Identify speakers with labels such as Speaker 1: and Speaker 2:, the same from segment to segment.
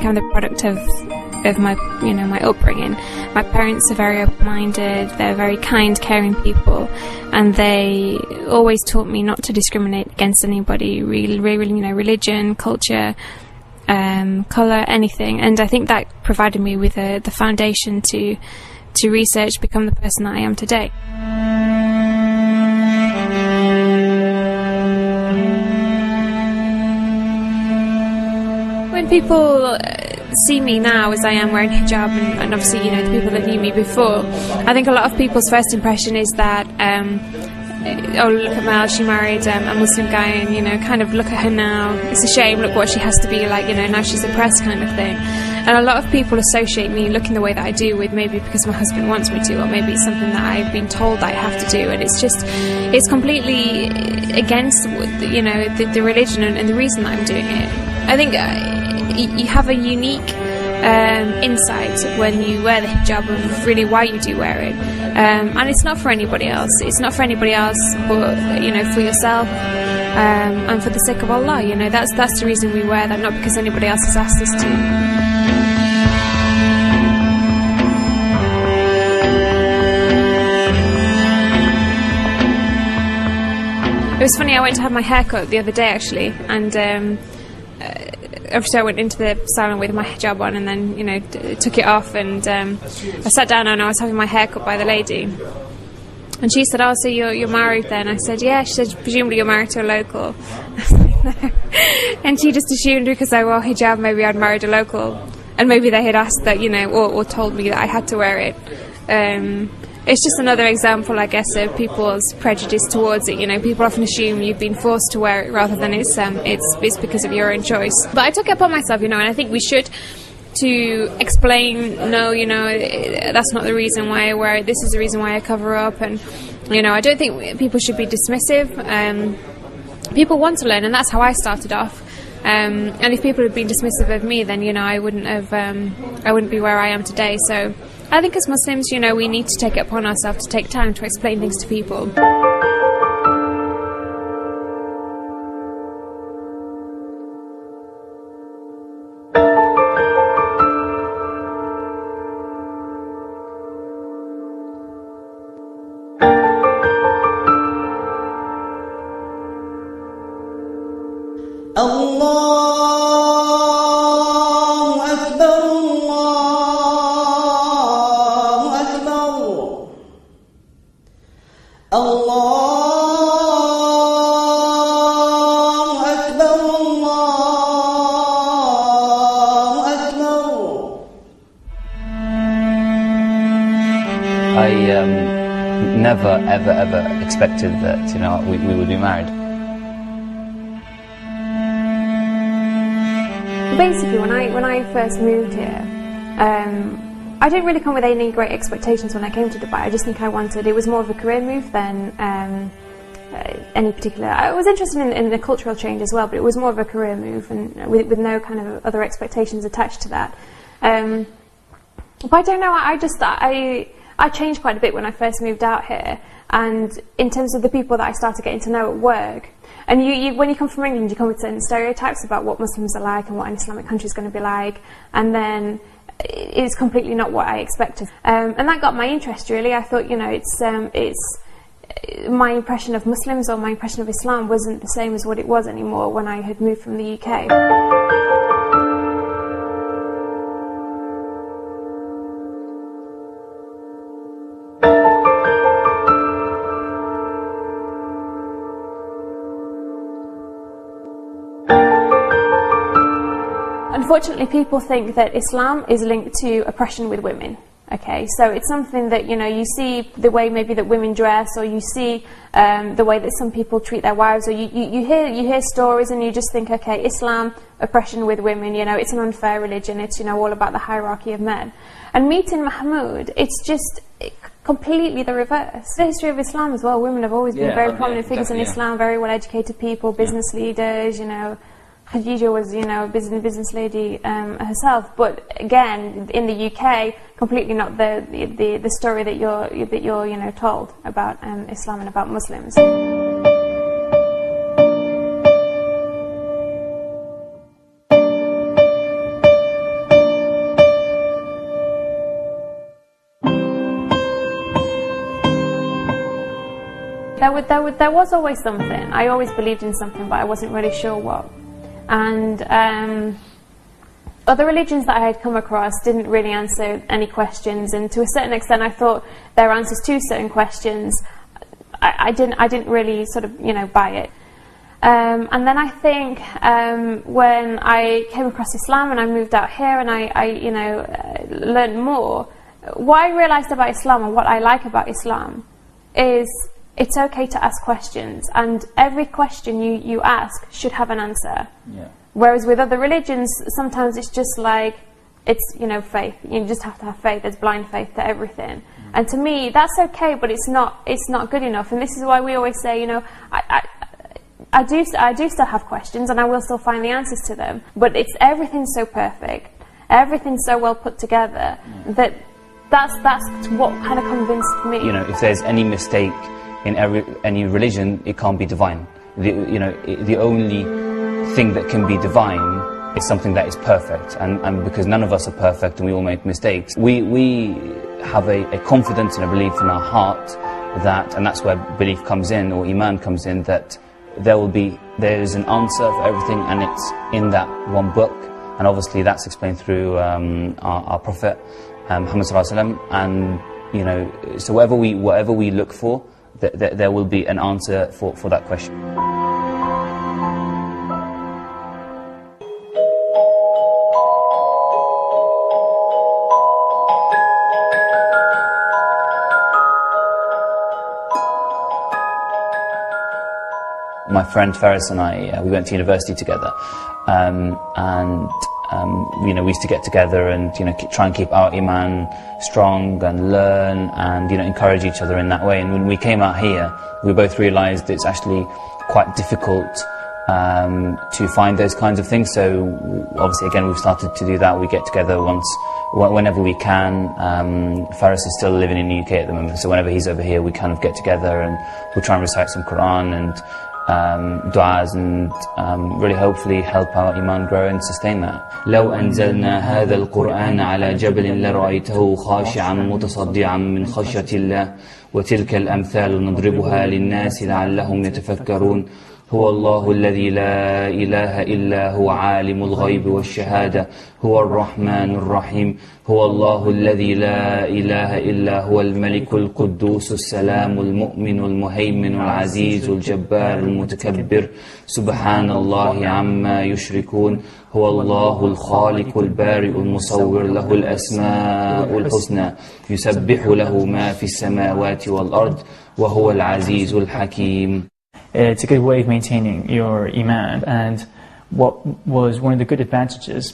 Speaker 1: think I'm the product of my, you know, my upbringing. My parents are very open-minded, they're very kind, caring people, and they always taught me not to discriminate against anybody, really, you know, religion, culture, colour, anything. And I think that provided me with the foundation to research, become the person that I am today. When people see me now as I am wearing hijab, and obviously, you know, the people that knew me before, I think a lot of people's first impression is that oh, look at Mel, she married a Muslim guy, and, you know, kind of look at her now, it's a shame, look what she has to be like, you know, now she's oppressed, kind of thing. And a lot of people associate me looking the way that I do with maybe because my husband wants me to, or maybe it's something that I've been told that I have to do, and it's completely against, you know, the religion and the reason that I'm doing it. I think you have a unique insight when you wear the hijab of really why you do wear it, and it's not for anybody else. It's not for anybody else, but, you know, for yourself, and for the sake of Allah. You know, that's the reason we wear that, not because anybody else has asked us to. It was funny, I went to have my hair cut the other day actually, and obviously I went into the salon with my hijab on, and then, you know, took it off, and I sat down and I was having my hair cut by the lady, and she said, oh, so you're married then? I said, yeah. She said, presumably you're married to a local. I was like, no. And she just assumed because I wore hijab maybe I'd married a local, and maybe they had asked that, you know, or told me that I had to wear it. It's just another example, I guess, of people's prejudice towards it. You know, people often assume you've been forced to wear it rather than it's because of your own choice. But I took it upon myself, you know, and I think we should to explain, no, you know, that's not the reason why I wear it, this is the reason why I cover up. And, you know, I don't think people should be dismissive. People want to learn, and that's how I started off. And if people had been dismissive of me, then, you know, I wouldn't be where I am today. So I think as Muslims, you know, we need to take it upon ourselves to take time to explain things to people.
Speaker 2: Never, ever expected that, you know, we would be married.
Speaker 1: Basically, when I first moved here, I didn't really come with any great expectations when I came to Dubai. I just think it was more of a career move than any particular. I was interested in the cultural change as well, but it was more of a career move, and with no kind of other expectations attached to that. But I don't know. I changed quite a bit when I first moved out here, and in terms of the people that I started getting to know at work. And when you come from England, you come with certain stereotypes about what Muslims are like and what an Islamic country is going to be like, and then it's completely not what I expected. And that got my interest, really. I thought, you know, it's my impression of Muslims or my impression of Islam wasn't the same as what it was anymore when I had moved from the UK. Unfortunately, people think that Islam is linked to oppression with women. Okay, so it's something that, you know, you see the way maybe that women dress, or you see the way that some people treat their wives, or you hear stories and you just think, okay, Islam, oppression with women, you know, it's an unfair religion, it's, you know, all about the hierarchy of men. And meeting Mahmoud, it's just completely the reverse. The history of Islam as well, women have always been very prominent figures in Islam, very well educated people, business leaders, you know. Khadija was, you know, a business lady herself, but again, in the UK, completely not the story that you're you know, told about Islam and about Muslims. there was always something. I always believed in something, but I wasn't really sure what. And other religions that I had come across didn't really answer any questions, and to a certain extent I thought their answers to certain questions, I didn't really sort of, you know, buy it. And then I think when I came across Islam and I moved out here and I you know, learned more, what I realised about Islam and what I like about Islam is it's okay to ask questions, and every question you ask should have an answer.
Speaker 2: Yeah.
Speaker 1: Whereas with other religions, sometimes it's just like, it's, you know, faith. You just have to have faith. There's blind faith to everything. And to me, that's okay, but it's not good enough. And this is why we always say, you know, I do still have questions, and I will still find the answers to them. But it's everything's so perfect, everything's so well put together that's what kind of convinced me.
Speaker 2: You know, if there's any mistake in any religion, it can't be divine. The only thing that can be divine is something that is perfect, and because none of us are perfect and we all make mistakes, we have a confidence and a belief in our heart that, and that's where belief comes in, or iman comes in, that there is an answer for everything, and it's in that one book. And obviously that's explained through our Prophet Muhammad sallallahu alaihi wasallam. And you know, so whatever we look for, there will be an answer for that question. My friend Faris and I, we went to university together, you know, we used to get together and, you know, try and keep our iman strong and learn and, you know, encourage each other in that way. And when we came out here, we both realised it's actually quite difficult to find those kinds of things. So obviously, again, we've started to do that. We get together whenever we can. Faris is still living in the UK at the moment, so whenever he's over here, we kind of get together and we'll try and recite some Quran and du'as, and really hopefully help our iman grow and sustain that. لو أنزلنا هذا القرآن على جبل لرأيته خاشعا متصدعا من خشية الله وتلك الأمثال نضربها للناس لعلهم يتفكرون هو الله الذي لا إله إلا هو عالم الغيب والشهادة هو الرحمن الرحيم هو الله الذي لا إله إلا هو الملك القدوس السلام المؤمن المهيمن العزيز الجبار المتكبر سبحان الله عما يشركون هو الله الخالق البارئ المصور له الأسماء الحسنى يسبح له ما في السماوات والأرض وهو العزيز الحكيم.
Speaker 3: It's a good way of maintaining your iman. And what was one of the good advantages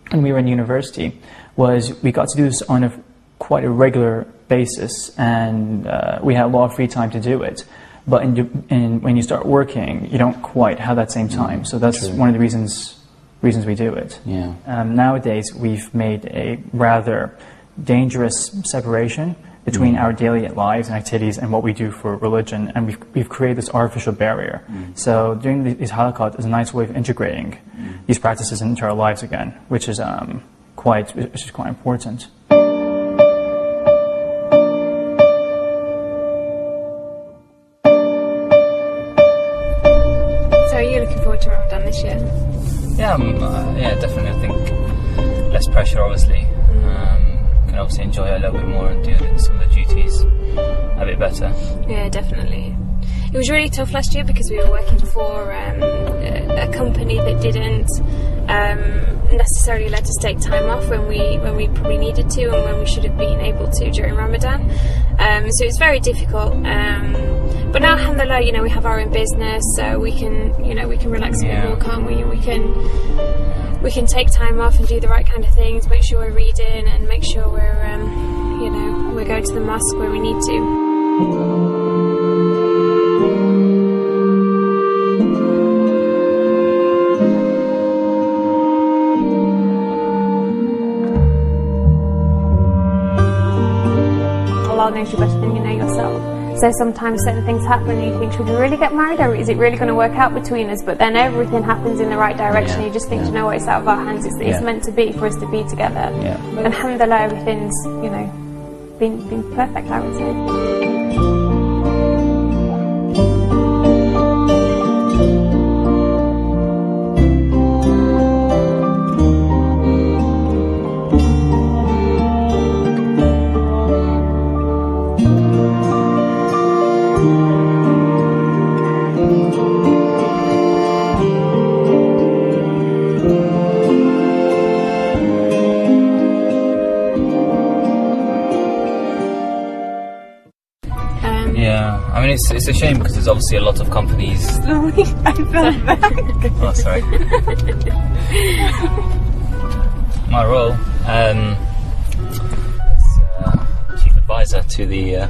Speaker 3: when we were in university was we got to do this on quite a regular basis, and we had a lot of free time to do it. But when you start working, you don't quite have that same time. So that's one of the reasons we do it.
Speaker 2: Yeah.
Speaker 3: Nowadays, we've made a rather dangerous separation between our daily lives and activities and what we do for religion, and we've created this artificial barrier. So doing these halaqat is a nice way of integrating these practices into our lives again, which is quite important.
Speaker 1: So are you looking forward to Ramadan this year?
Speaker 2: Yeah, definitely. I think less pressure, obviously. Can obviously enjoy it a little bit more and do some of the duties a bit better. Yeah,
Speaker 1: definitely. It was really tough last year because we were working for a company that didn't necessarily let us take time off when we probably needed to and when we should have been able to during Ramadan. So it's very difficult. But now, alhamdulillah, you know, we have our own business, so we can relax a bit more, can't we? We can take time off and do the right kind of things, make sure we're reading and make sure we're going to the mosque where we need to. Allah knows you better than you know yourself. So sometimes certain things happen and you think, should we really get married, or is it really going to work out between us? But then everything happens in the right direction. You just think, you know what, it's out of our hands. It's meant to be for us to be together. And alhamdulillah, everything's, you know, been perfect, I would say.
Speaker 2: it's a shame because there's obviously a lot of companies.
Speaker 1: Sorry, I fell back.
Speaker 2: Oh, sorry. My role as chief advisor to the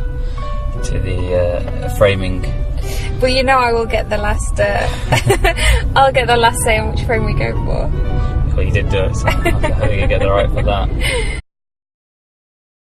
Speaker 2: framing.
Speaker 1: But you know, I will get the last. I'll get the last say on which frame we go for.
Speaker 2: Well, you did do it, so I think you get the right for that.